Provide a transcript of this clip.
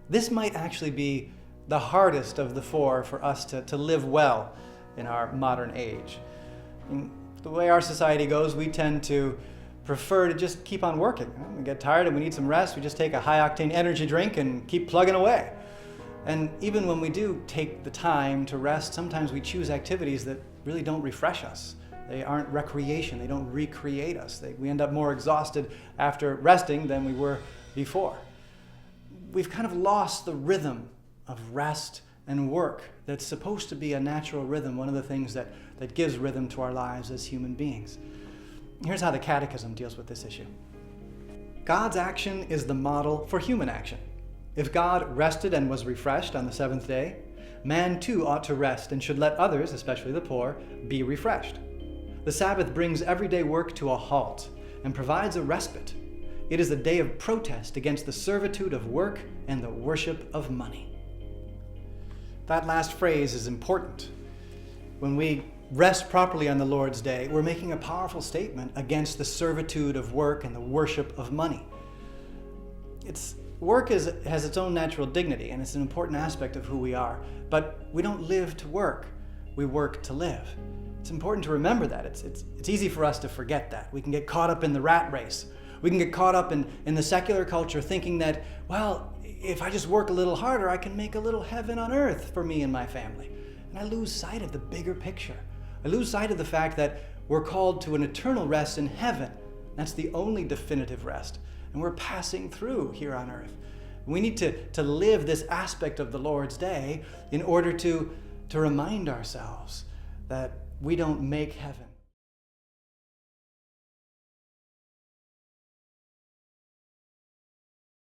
This might actually be the hardest of the four for us to live well in our modern age. The way our society goes, we tend to prefer to just keep on working. We get tired and we need some rest, we just take a high-octane energy drink and keep plugging away. And even when we do take the time to rest, sometimes we choose activities that really don't refresh us. They aren't recreation, they don't recreate us. We end up more exhausted after resting than we were before. We've kind of lost the rhythm of rest and work that's supposed to be a natural rhythm, one of the things that gives rhythm to our lives as human beings. Here's how the Catechism deals with this issue. God's action is the model for human action. If God rested and was refreshed on the seventh day, man too ought to rest and should let others, especially the poor, be refreshed. The Sabbath brings everyday work to a halt and provides a respite. It is a day of protest against the servitude of work and the worship of money. That last phrase is important. When we rest properly on the Lord's Day, we're making a powerful statement against the servitude of work and the worship of money. Work has its own natural dignity, and it's an important aspect of who we are. But we don't live to work, we work to live. It's important to remember that. It's easy for us to forget that. We can get caught up in the rat race. We can get caught up in the secular culture thinking that, well, if I just work a little harder, I can make a little heaven on earth for me and my family. And I lose sight of the bigger picture. I lose sight of the fact that we're called to an eternal rest in heaven. That's the only definitive rest. And we're passing through here on earth. We need to live this aspect of the Lord's Day in order to remind ourselves that we don't make heaven.